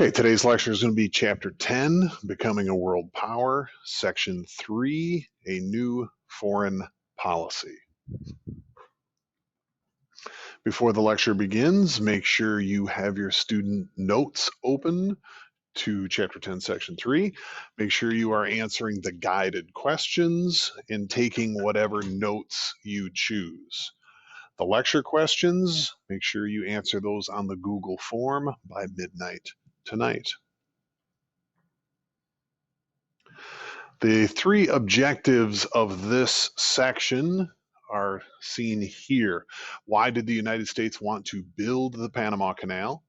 Okay, today's lecture is going to be Chapter 10, Becoming a World Power, Section 3, A New Foreign Policy. Before the lecture begins, make sure you have your student notes open to Chapter 10, Section 3. Make sure you are answering the guided questions and taking whatever notes you choose. The lecture questions, make sure you answer those on the Google form by midnight tonight. The three objectives of this section are seen here. Why did the United States want to build the Panama Canal?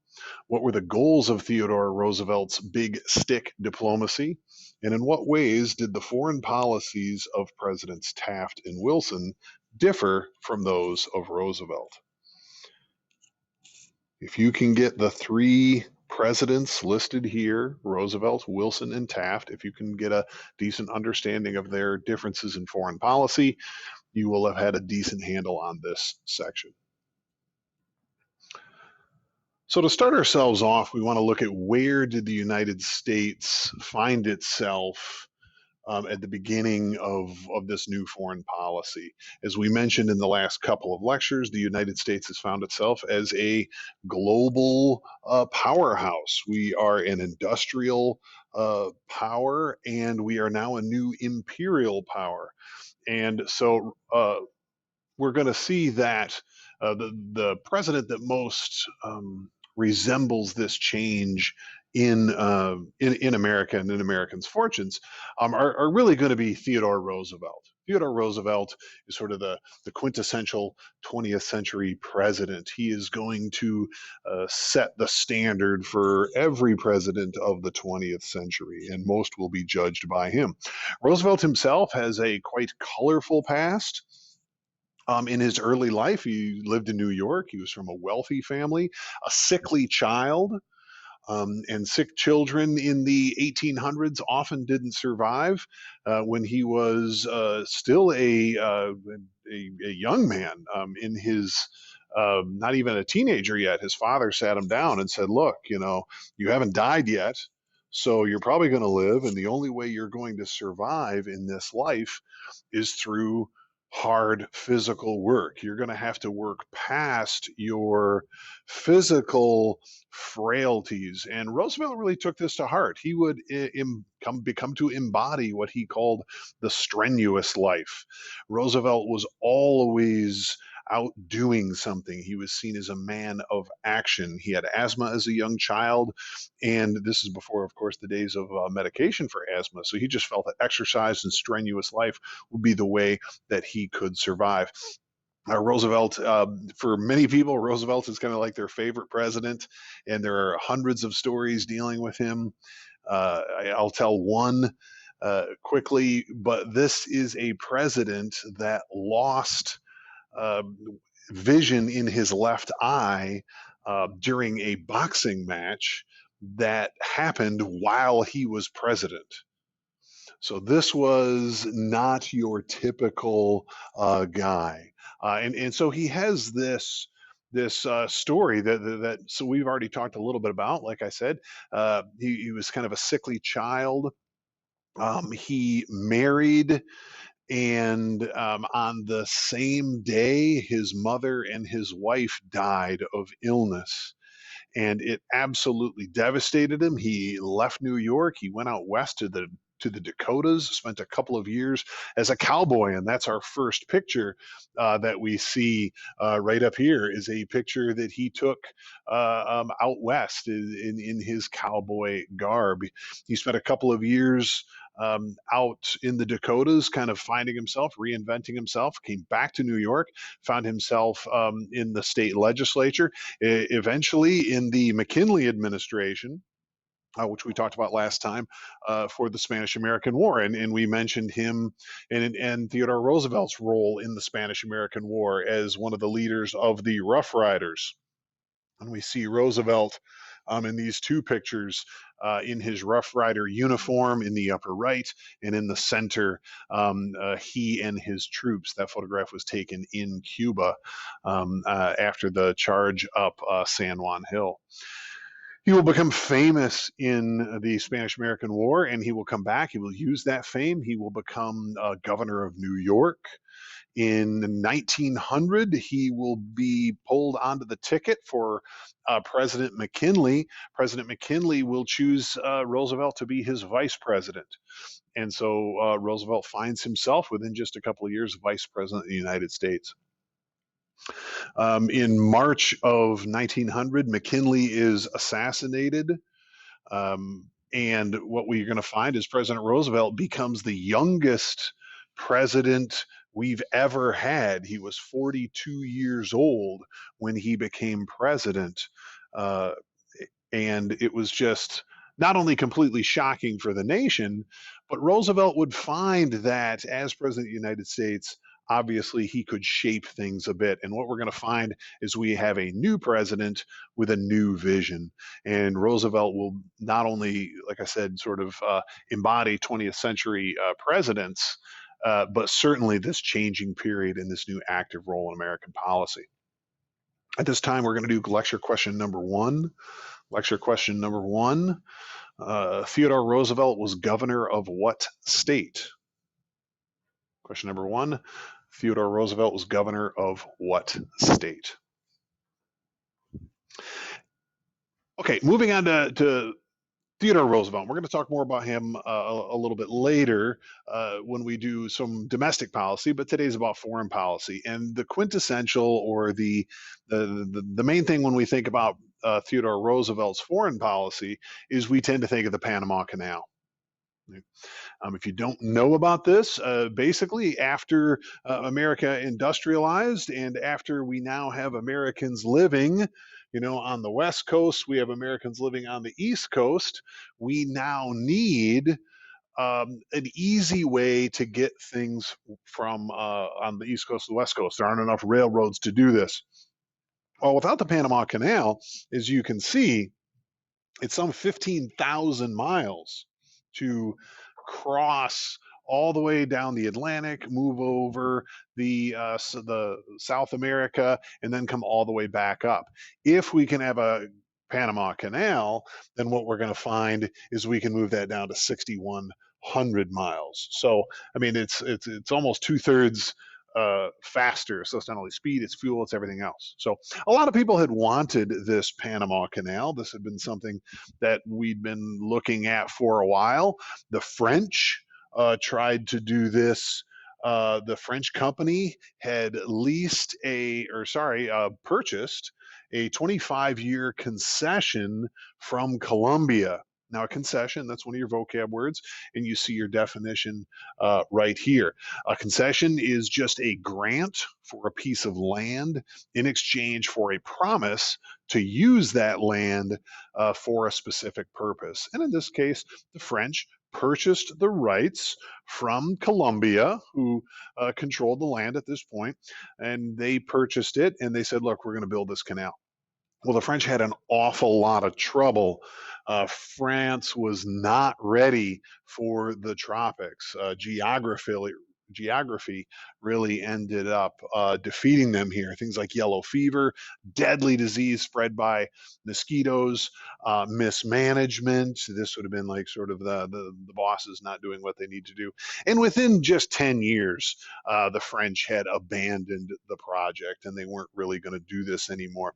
What were the goals of Theodore Roosevelt's big stick diplomacy? And in what ways did the foreign policies of Presidents Taft and Wilson differ from those of Roosevelt? If you can get the three presidents listed here, Roosevelt, Wilson, and Taft, if you can get a decent understanding of their differences in foreign policy, you will have had a decent handle on this section. So to start ourselves off, we want to look at where did the United States find itself at the beginning of this new foreign policy. As we mentioned in the last couple of lectures, the United States has found itself as a global powerhouse. We are an industrial power, and we are now a new imperial power. And so we're going to see that the president that most resembles this change in America and in Americans' fortunes are really going to be Theodore Roosevelt. Theodore Roosevelt is sort of the quintessential 20th century president. He is going to set the standard for every president of the 20th century, and most will be judged by him. Roosevelt himself has a quite colorful past. In his early life, he lived in New York. He was from a wealthy family, a sickly child, and sick children in the 1800s often didn't survive. When he was still a young man in his not even a teenager yet, his father sat him down and said, "Look, you haven't died yet. So you're probably going to live, and the only way you're going to survive in this life is through hard physical work. You're going to have to work past your physical frailties." And Roosevelt really took this to heart. He would become to embody what he called the strenuous life. Roosevelt was always out doing something. He was seen as a man of action. He had asthma as a young child, and this is before, of course, the days of medication for asthma. So he just felt that exercise and strenuous life would be the way that he could survive. Roosevelt, for many people, Roosevelt is kind of like their favorite president, and there are hundreds of stories dealing with him. I'll tell one quickly, but this is a president that lost uh, vision in his left eye during a boxing match that happened while he was president. So this was not your typical guy, and so he has this story that so we've already talked a little bit about. Like I said, he was kind of a sickly child. He married, and on the same day, his mother and his wife died of illness. And it absolutely devastated him. He left New York. He went out west to the Dakotas, spent a couple of years as a cowboy, and that's our first picture that we see right up here is a picture that he took out west in his cowboy garb. He spent a couple of years out in the Dakotas, kind of finding himself, reinventing himself, came back to New York, found himself in the state legislature, eventually in the McKinley administration. Which we talked about last time for the Spanish-American War, and we mentioned him and Theodore Roosevelt's role in the Spanish-American War as one of the leaders of the Rough Riders. And we see Roosevelt in these two pictures in his Rough Rider uniform in the upper right, and in the center, he and his troops. That photograph was taken in Cuba after the charge up San Juan Hill. He will become famous in the Spanish American War, and he will come back. He will use that fame. He will become governor of New York. In 1900, he will be pulled onto the ticket for President McKinley. President McKinley will choose Roosevelt to be his vice president. And so Roosevelt finds himself within just a couple of years vice president of the United States. In March of 1900, McKinley is assassinated. And what we're going to find is President Roosevelt becomes the youngest president we've ever had. He was 42 years old when he became president. Uh, and it was just not only completely shocking for the nation, but Roosevelt would find that as president of the United States, obviously he could shape things a bit. And what we're going to find is we have a new president with a new vision. And Roosevelt will not only, like I said, sort of embody 20th century presidents, but certainly this changing period and this new active role in American policy. At this time, we're going to do lecture question number one. Lecture question number one. Theodore Roosevelt was governor of what state? Question number one. Theodore Roosevelt was governor of what state? Okay, moving on to Theodore Roosevelt. We're going to talk more about him a little bit later when we do some domestic policy, but today's about foreign policy. And the quintessential or the main thing when we think about Theodore Roosevelt's foreign policy is we tend to think of the Panama Canal. If you don't know about this, basically after America industrialized and after we now have Americans living, on the West Coast, we have Americans living on the East Coast, we now need an easy way to get things from on the East Coast to the West Coast. There aren't enough railroads to do this. Well, without the Panama Canal, as you can see, it's some 15,000 miles to cross all the way down the Atlantic, move over the South America, and then come all the way back up. If we can have a Panama Canal, then what we're going to find is we can move that down to 6,100 miles. So, I mean, it's almost 2/3 faster. So it's not only speed, it's fuel, it's everything else. So a lot of people had wanted this Panama Canal. This had been something that we'd been looking at for a while. The French tried to do this. The French company had purchased a 25-year concession from Colombia. Now, a concession, that's one of your vocab words, and you see your definition right here. A concession is just a grant for a piece of land in exchange for a promise to use that land for a specific purpose. And in this case, the French purchased the rights from Colombia, who controlled the land at this point, and they purchased it and they said, look, we're going to build this canal. Well, the French had an awful lot of trouble. France was not ready for the tropics. Geography really ended up defeating them here. Things like yellow fever, deadly disease spread by mosquitoes, mismanagement. This would have been like sort of the bosses not doing what they need to do. And within just 10 years, the French had abandoned the project and they weren't really going to do this anymore.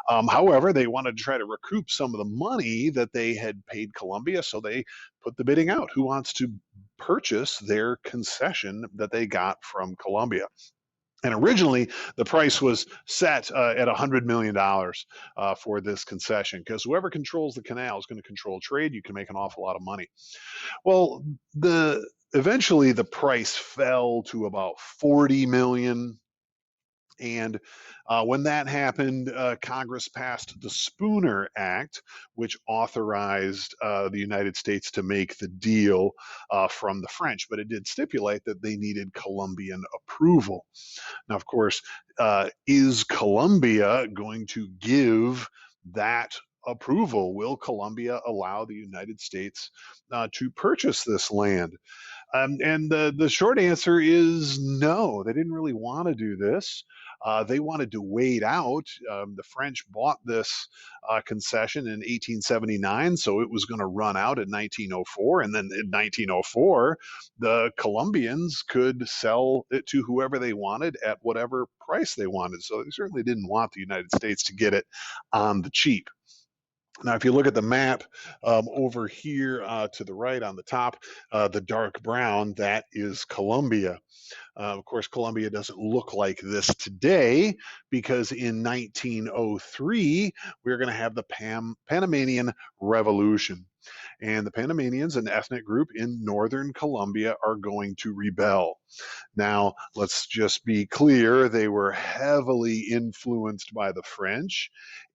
However, they wanted to try to recoup some of the money that they had paid Colombia, so they put the bidding out. Who wants to purchase their concession that they got from Colombia? And originally, the price was set at $100 million for this concession, because whoever controls the canal is going to control trade. You can make an awful lot of money. Well, eventually the price fell to about 40 million. And when that happened, Congress passed the Spooner Act, which authorized the United States to make the deal from the French, but it did stipulate that they needed Colombian approval. Now, of course, is Colombia going to give that approval? Will Colombia allow the United States to purchase this land? And the short answer is no, they didn't really want to do this. They wanted to wait out. The French bought this concession in 1879, so it was going to run out in 1904. And then in 1904, the Colombians could sell it to whoever they wanted at whatever price they wanted. So they certainly didn't want the United States to get it on the cheap. Now, if you look at the map over here to the right on the top, the dark brown, that is Colombia. Of course, Colombia doesn't look like this today because in 1903, we're going to have the Panamanian Revolution. And the Panamanians, an ethnic group in northern Colombia, are going to rebel. Now, let's just be clear, they were heavily influenced by the French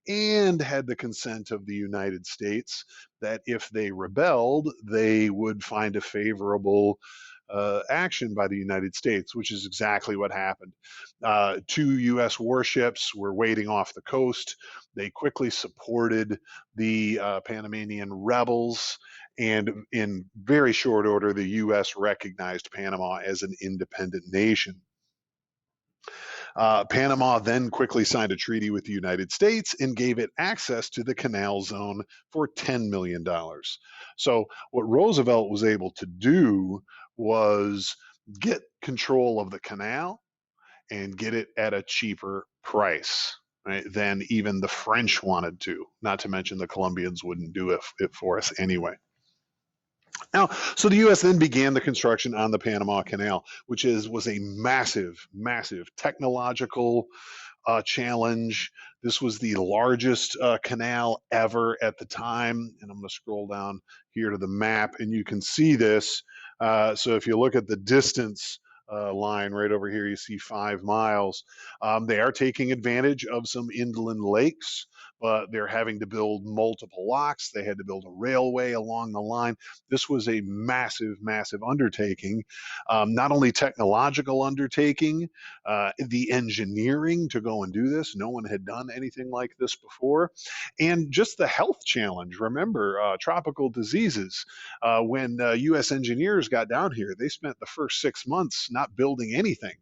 and had the consent of the United States that if they rebelled, they would find a favorable action by the United States, which is exactly what happened. Two U.S. warships were waiting off the coast. They quickly supported the Panamanian rebels, and in very short order, the U.S. recognized Panama as an independent nation. Panama then quickly signed a treaty with the United States and gave it access to the canal zone for $10 million. So, what Roosevelt was able to do was get control of the canal and get it at a cheaper price. Right, than even the French wanted to, not to mention the Colombians wouldn't do it for us anyway. Now, so the U.S. then began the construction on the Panama Canal, which was a massive, massive technological challenge. This was the largest canal ever at the time. And I'm going to scroll down here to the map, and you can see this. So if you look at the distance line right over here, you see 5 miles. They are taking advantage of some inland lakes, but they're having to build multiple locks. They had to build a railway along the line. This was a massive, massive undertaking. Not only technological undertaking, the engineering to go and do this. No one had done anything like this before. And just the health challenge. Remember, tropical diseases. When U.S. engineers got down here, they spent the first 6 months not building anything,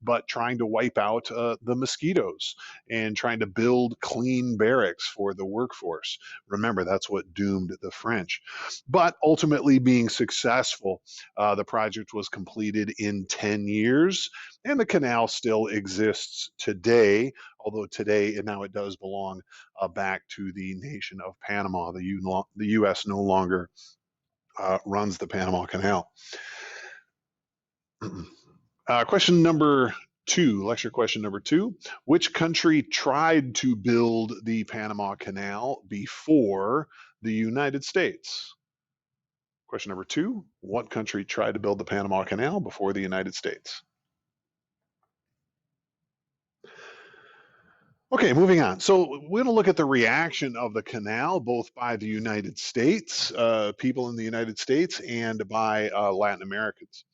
but trying to wipe out the mosquitoes and trying to build clean barracks for the workforce. Remember, that's what doomed the French. But ultimately, being successful, the project was completed in 10 years, and the canal still exists today, although today now it does belong back to the nation of Panama. The U.S. no longer runs the Panama Canal. Question number 2, lecture question number 2. Which country tried to build the Panama Canal before the United States? Question number 2, what country tried to build the Panama Canal before the United States? Okay, moving on. So we're going to look at the reaction of the canal, both by the United States, people in the United States, and by Latin Americans.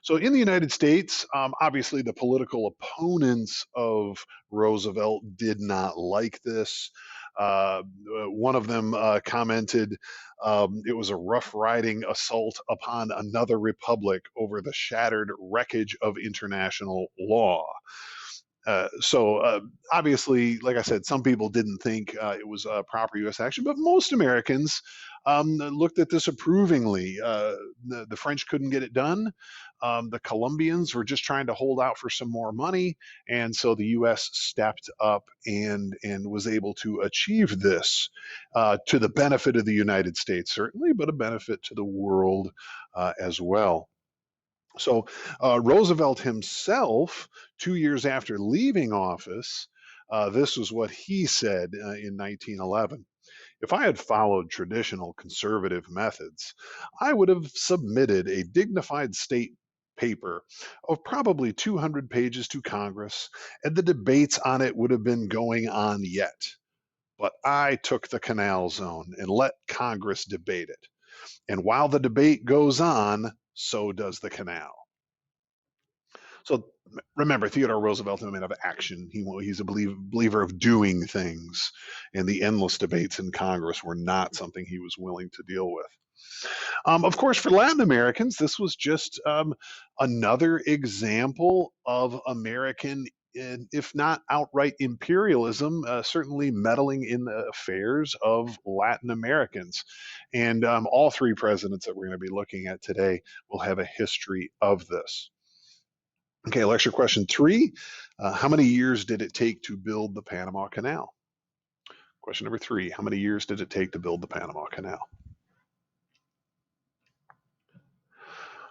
So in the United States, obviously the political opponents of Roosevelt did not like this. One of them commented it was a rough riding assault upon another republic over the shattered wreckage of international law. So obviously, like I said, some people didn't think it was a proper U.S. action, but most Americans looked at this approvingly. The French couldn't get it done. The Colombians were just trying to hold out for some more money, and so the U.S. stepped up and was able to achieve this to the benefit of the United States, certainly, but a benefit to the world as well. So Roosevelt himself, 2 years after leaving office, this was what he said in 1911. If I had followed traditional conservative methods, I would have submitted a dignified state paper of probably 200 pages to Congress, and the debates on it would have been going on yet. But I took the canal zone and let Congress debate it. And while the debate goes on, so does the canal. So remember, Theodore Roosevelt, a man of action. He's a believer of doing things, and the endless debates in Congress were not something he was willing to deal with. Of course, for Latin Americans, this was just another example of American, if not outright imperialism, certainly meddling in the affairs of Latin Americans. And all three presidents that we're going to be looking at today will have a history of this. Okay, lecture question 3. How many years did it take to build the Panama Canal? Question number 3. How many years did it take to build the Panama Canal?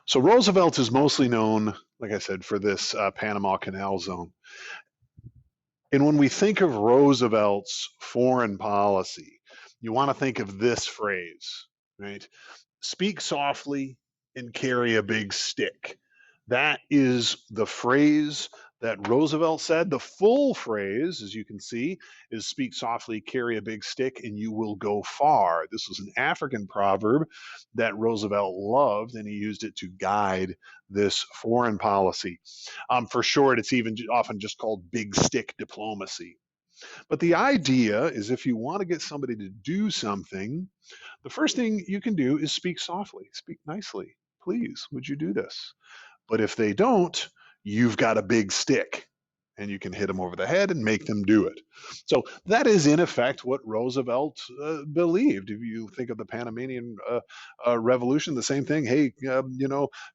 So Roosevelt is mostly known, like I said, for this Panama Canal Zone. And when we think of Roosevelt's foreign policy, you want to think of this phrase, right? Speak softly and carry a big stick. That is the phrase that Roosevelt said. The full phrase, as you can see, is speak softly, carry a big stick, and you will go far. This was an African proverb that Roosevelt loved, and he used it to guide this foreign policy. For short, it's even often just called big stick diplomacy. But the idea is if you want to get somebody to do something, the first thing you can do is speak softly, speak nicely. Please, would you do this? But if they don't, you've got a big stick and you can hit them over the head and make them do it. So that is in effect what Roosevelt believed. If you think of the Panamanian Revolution, the same thing. Hey,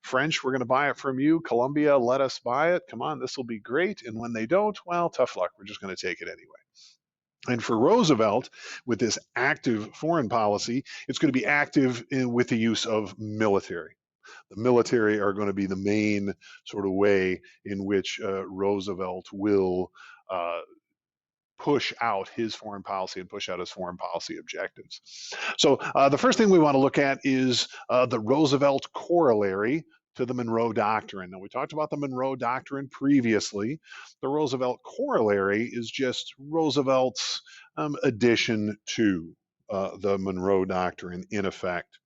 French, we're going to buy it from you. Colombia, let us buy it. Come on, this will be great. And when they don't, well, tough luck. We're just going to take it anyway. And for Roosevelt, with this active foreign policy, it's going to be active with the use of military. The military are going to be the main sort of way in which Roosevelt will push out his foreign policy and push out his foreign policy objectives. So the first thing we want to look at is the Roosevelt corollary to the Monroe Doctrine. Now, we talked about the Monroe Doctrine previously. The Roosevelt corollary is just Roosevelt's addition to the Monroe Doctrine in effect.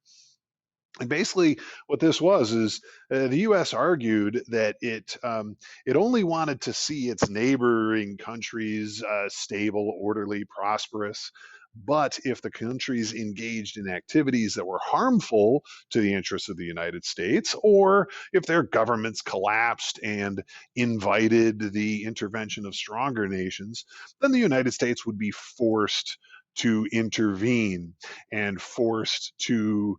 And basically, what this was is the U.S. argued that it only wanted to see its neighboring countries stable, orderly, prosperous. But if the countries engaged in activities that were harmful to the interests of the United States, or if their governments collapsed and invited the intervention of stronger nations, then the United States would be forced to intervene and forced to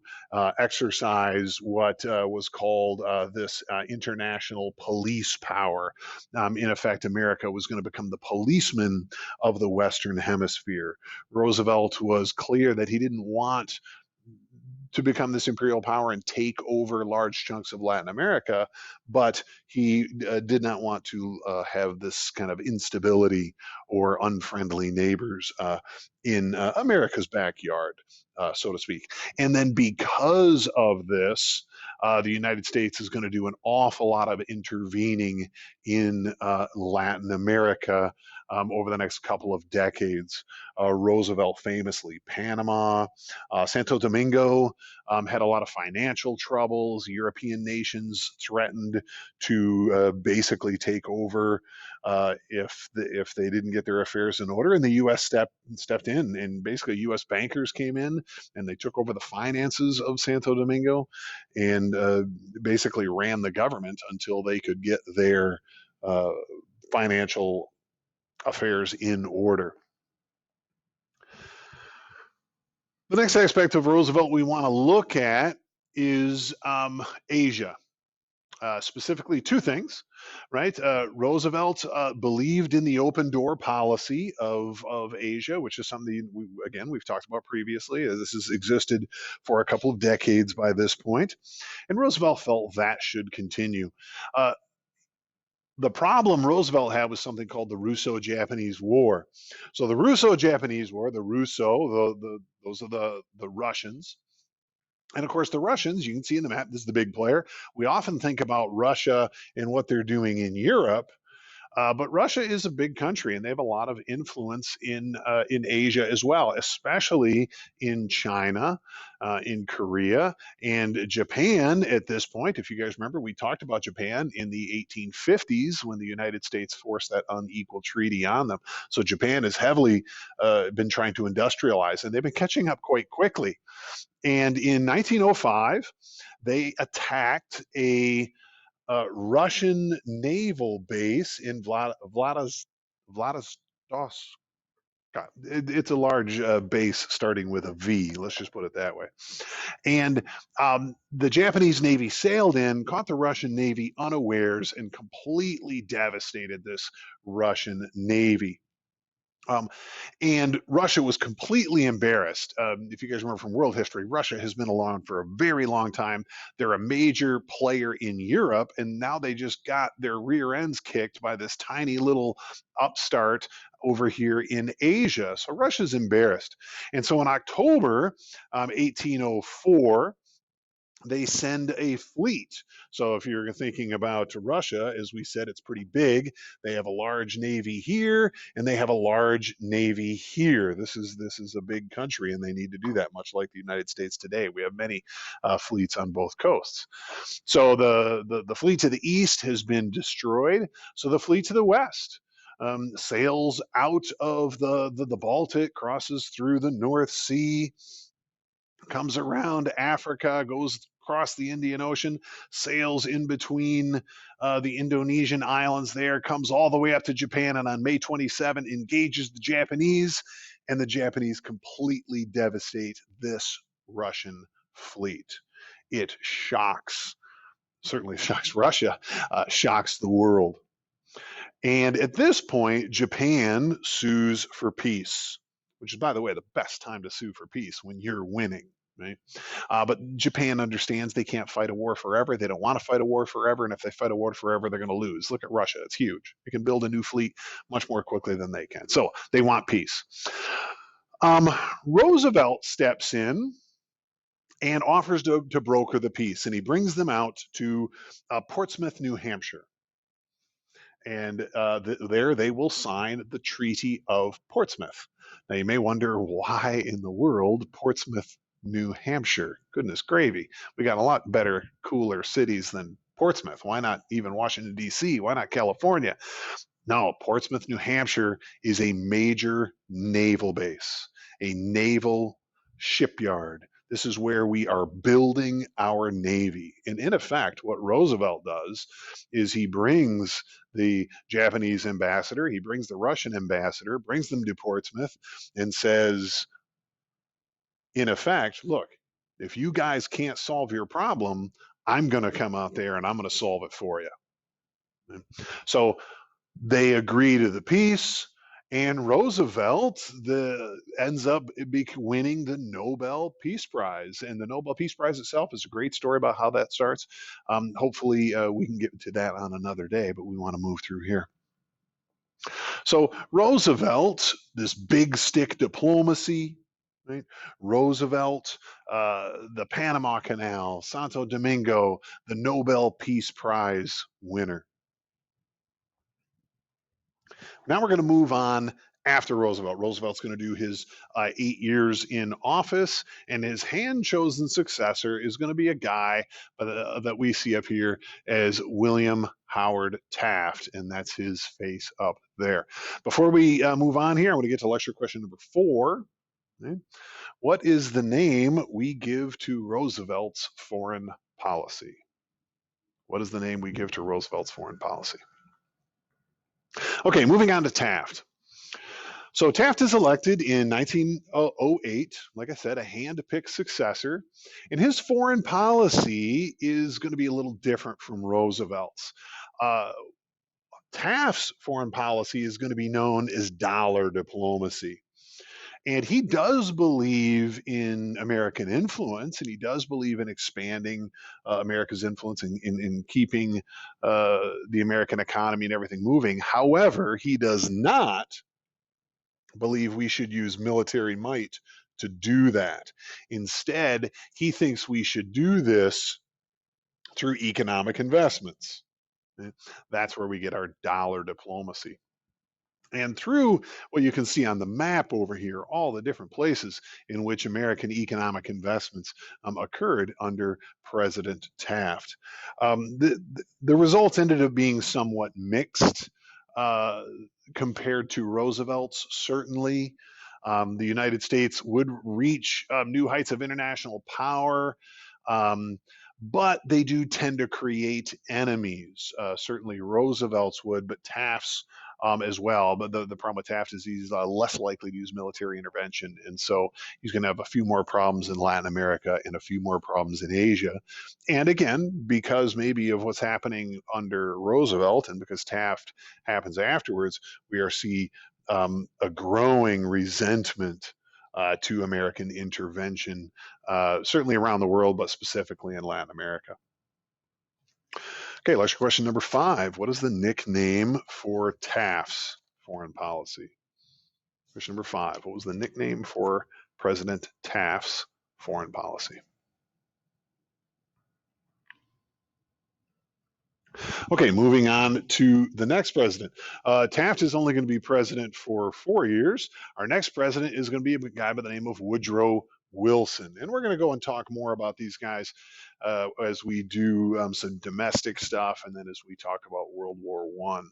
exercise what was called this international police power. In effect, America was going to become the policeman of the Western Hemisphere. Roosevelt was clear that he didn't want to become this imperial power and take over large chunks of Latin America, but he did not want to have this kind of instability or unfriendly neighbors in America's backyard, so to speak. And then because of this, the United States is going to do an awful lot of intervening in Latin America over the next couple of decades. Roosevelt famously, Panama, Santo Domingo had a lot of financial troubles. European nations threatened to basically take over if they didn't get their affairs in order, and the U.S. stepped in, and basically U.S. bankers came in and they took over the finances of Santo Domingo and basically ran the government until they could get their financial affairs in order. The next aspect of Roosevelt we want to look at is Asia. Specifically, two things, right? Roosevelt believed in the open door policy of Asia, which is something we've talked about previously. This has existed for a couple of decades by this point, and Roosevelt felt that should continue. The problem Roosevelt had was something called the Russo-Japanese War. So the Russo-Japanese War, those are the Russians. And of course, the Russians, you can see in the map, this is the big player. We often think about Russia and what they're doing in Europe, But Russia is a big country, and they have a lot of influence in Asia as well, especially in China, in Korea, and Japan. At this point, if you guys remember, we talked about Japan in the 1850s when the United States forced that unequal treaty on them. So Japan has heavily been trying to industrialize, and they've been catching up quite quickly. And in 1905, they attacked a Russian naval base in Vladivostok. It's a large base starting with a V. Let's just put it that way. And the Japanese Navy sailed in, caught the Russian Navy unawares, and completely devastated this Russian Navy. Um, and Russia was completely embarrassed. If you guys remember from world history, Russia has been around for a very long time. They're a major player in Europe, and now they just got their rear ends kicked by this tiny little upstart over here in Asia. So Russia's embarrassed. And so in October 1804, they send a fleet. So if you're thinking about Russia, as we said, it's pretty big. They have a large navy here, and they have a large navy here. This is a big country, and they need to do that. Much like the United States today, we have many fleets on both coasts. So the fleet to the east has been destroyed. So the fleet to the west. Sails out of the Baltic, crosses through the North Sea, comes around Africa, goes across the Indian Ocean, sails in between the Indonesian islands there, comes all the way up to Japan, and on May 27 engages the Japanese, and the Japanese completely devastate this Russian fleet. It shocks, certainly shocks Russia, shocks the world. And at this point, Japan sues for peace, which is, by the way, the best time to sue for peace when you're winning. Right? But Japan understands they can't fight a war forever. They don't want to fight a war forever. And if they fight a war forever, they're going to lose. Look at Russia. It's huge. It can build a new fleet much more quickly than they can. So they want peace. Roosevelt steps in and offers to broker the peace. And he brings them out to Portsmouth, New Hampshire. And there they will sign the Treaty of Portsmouth. Now, you may wonder why in the world Portsmouth, New Hampshire? Goodness gravy. We got a lot better, cooler cities than Portsmouth. Why not even Washington, D.C.? Why not California? No, Portsmouth, New Hampshire is a major naval base, a naval shipyard. This is where we are building our Navy. And in effect, what Roosevelt does is he brings the Japanese ambassador, he brings the Russian ambassador, brings them to Portsmouth, and says, in effect, look, if you guys can't solve your problem, I'm going to come out there and I'm going to solve it for you. So they agree to the peace, and Roosevelt ends up winning the Nobel Peace Prize. And the Nobel Peace Prize itself is a great story about how that starts. Hopefully, we can get to that on another day, but we want to move through here. So Roosevelt, this big stick diplomacy, right? Roosevelt, the Panama Canal, Santo Domingo, the Nobel Peace Prize winner. Now we're going to move on after Roosevelt. Roosevelt's going to do his 8 years in office, and his hand-chosen successor is going to be a guy that we see up here as William Howard Taft, and that's his face up there. Before we move on here, I want to get to lecture question number 4. Okay. What is the name we give to Roosevelt's foreign policy? What is the name we give to Roosevelt's foreign policy? Okay, moving on to Taft. So Taft is elected in 1908, like I said, a hand-picked successor, and his foreign policy is going to be a little different from Roosevelt's. Taft's foreign policy is going to be known as dollar diplomacy. And he does believe in American influence, and he does believe in expanding America's influence in keeping the American economy and everything moving. However, he does not believe we should use military might to do that. Instead, he thinks we should do this through economic investments. Eh, That's where we get our dollar diplomacy. And through what you can see on the map over here, all the different places in which American economic investments occurred under President Taft. The results ended up being somewhat mixed uh, compared to Roosevelt's, certainly. The United States would reach new heights of international power. Um, but they do tend to create enemies. Certainly Roosevelt's would, but Taft's as well. But the problem with Taft is he's less likely to use military intervention. And so he's going to have a few more problems in Latin America and a few more problems in Asia. And again, because maybe of what's happening under Roosevelt and because Taft happens afterwards, we are see a growing resentment to American intervention, certainly around the world, but specifically in Latin America. Okay, lecture question number 5. What is the nickname for Taft's foreign policy? Question number 5. What was the nickname for President Taft's foreign policy? Okay, moving on to the next president. Taft is only going to be president for 4 years. Our next president is going to be a guy by the name of Woodrow Wilson. And we're going to go and talk more about these guys as we do some domestic stuff and then as we talk about World War I.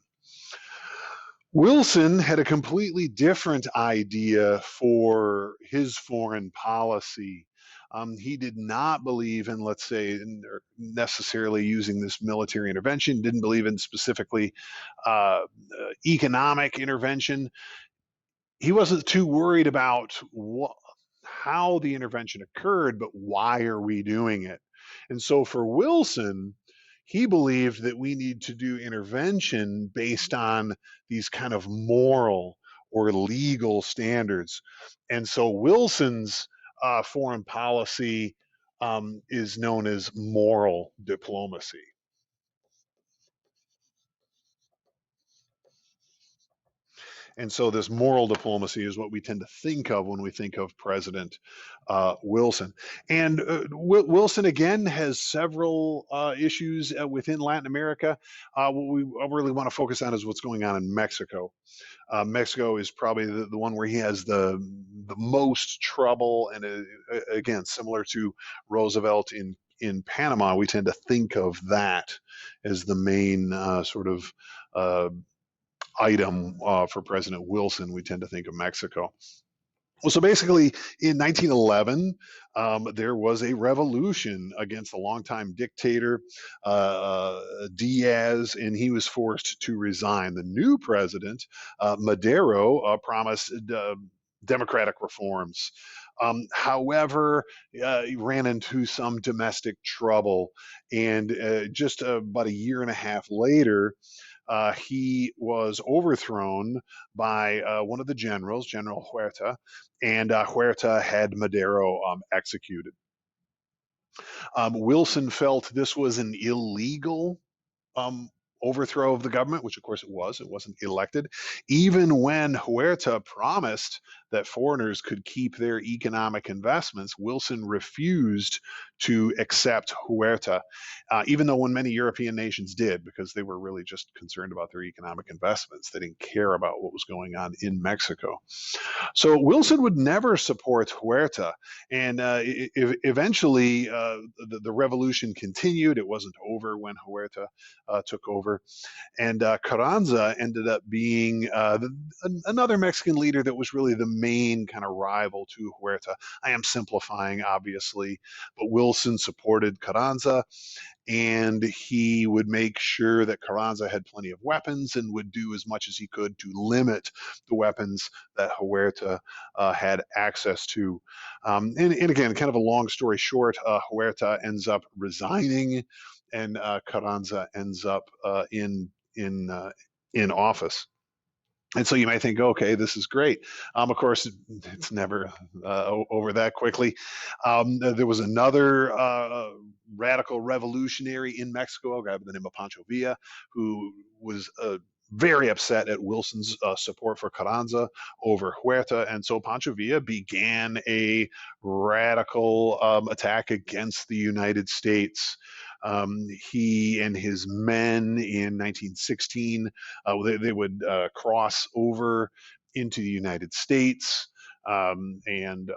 Wilson had a completely different idea for his foreign policy. He did not believe in, let's say, necessarily using this military intervention, didn't believe in specifically economic intervention. He wasn't too worried about how the intervention occurred, but why are we doing it? And so for Wilson, he believed that we need to do intervention based on these kind of moral or legal standards. And so Wilson's foreign policy is known as moral diplomacy. And so this moral diplomacy is what we tend to think of when we think of President Wilson. And Wilson, again, has several issues within Latin America. What we really want to focus on is what's going on in Mexico. Mexico is probably the one where he has the most trouble. And again, similar to Roosevelt in Panama, we tend to think of that as the main sort of item for President Wilson. We tend to think of Mexico. Well, so basically, in 1911, there was a revolution against the longtime dictator Diaz, and he was forced to resign. The new president, Madero, promised democratic reforms. However, he ran into some domestic trouble, and just about a year and a half later, he was overthrown by one of the generals, General Huerta, and Huerta had Madero executed. Wilson felt this was an illegal um, overthrow of the government, which of course it was. It wasn't elected. Even when Huerta promised that foreigners could keep their economic investments, Wilson refused to accept Huerta, even though when many European nations did, because they were really just concerned about their economic investments. They didn't care about what was going on in Mexico. So Wilson would never support Huerta, and eventually the revolution continued. It wasn't over when Huerta took over, and Carranza ended up being another Mexican leader that was really the main kind of rival to Huerta. I am simplifying, obviously, but Wilson supported Carranza, and he would make sure that Carranza had plenty of weapons and would do as much as he could to limit the weapons that Huerta had access to. And again, kind of a long story short, Huerta ends up resigning, and Carranza ends up in office. And so you might think, okay, this is great. Of course, it's never over that quickly. There was another radical revolutionary in Mexico, a guy by the name of Pancho Villa, who was very upset at Wilson's support for Carranza over Huerta. And so Pancho Villa began a radical attack against the United States. He and his men in 1916, they would cross over into the United States and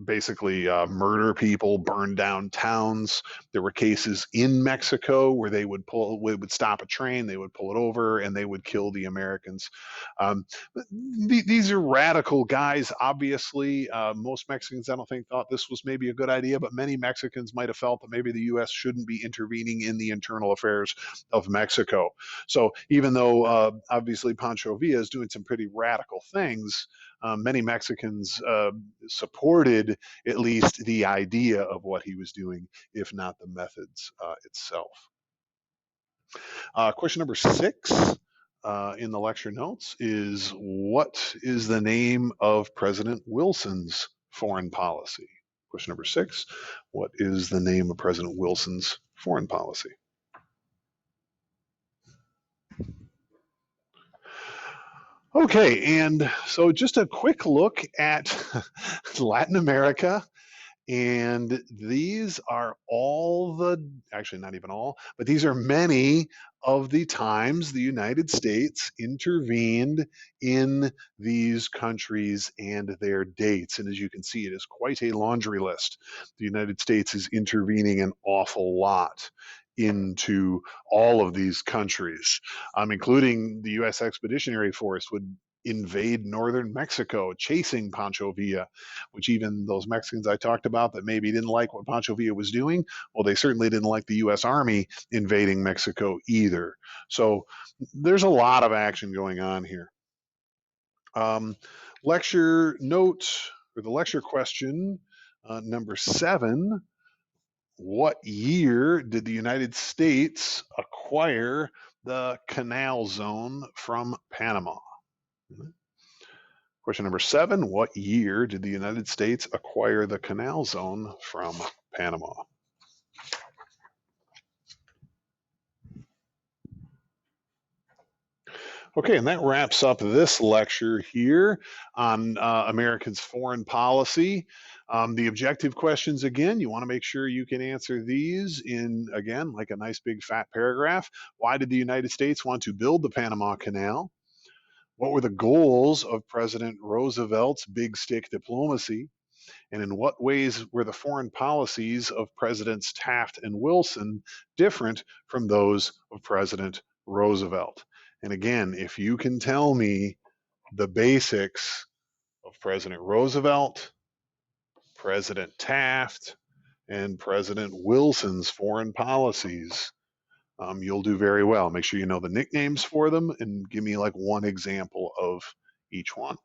basically murder people, burn down towns. There were cases in Mexico where would stop a train, they would pull it over, and they would kill the Americans. Um, these are radical guys. Obviously, most Mexicans, I don't think, thought this was maybe a good idea, but many Mexicans might have felt that maybe the U.S. shouldn't be intervening in the internal affairs of Mexico. So even though obviously Pancho Villa is doing some pretty radical things, many Mexicans supported at least the idea of what he was doing, if not the methods itself. Question number 6 in the lecture notes is, what is the name of President Wilson's foreign policy? Question number 6, what is the name of President Wilson's foreign policy? Okay, and so just a quick look at Latin America. And these are actually not even all, but these are many of the times the United States intervened in these countries and their dates. And as you can see, it is quite a laundry list. The United States is intervening an awful lot into all of these countries, including the U.S. Expeditionary Force would invade northern Mexico, chasing Pancho Villa, which even those Mexicans I talked about that maybe didn't like what Pancho Villa was doing, well, they certainly didn't like the U.S. Army invading Mexico either. So there's a lot of action going on here. Lecture note, or the lecture question, number 7, what year did the United States acquire the Canal Zone from Panama? Question number 7, what year did the United States acquire the Canal Zone from Panama? Okay, and that wraps up this lecture here on Americans' foreign policy. The objective questions, again, you want to make sure you can answer these in, again, like a nice big fat paragraph. Why did the United States want to build the Panama Canal? What were the goals of President Roosevelt's big stick diplomacy? And in what ways were the foreign policies of Presidents Taft and Wilson different from those of President Roosevelt? And again, if you can tell me the basics of President Roosevelt, President Taft, and President Wilson's foreign policies, you'll do very well. Make sure you know the nicknames for them and give me like one example of each one.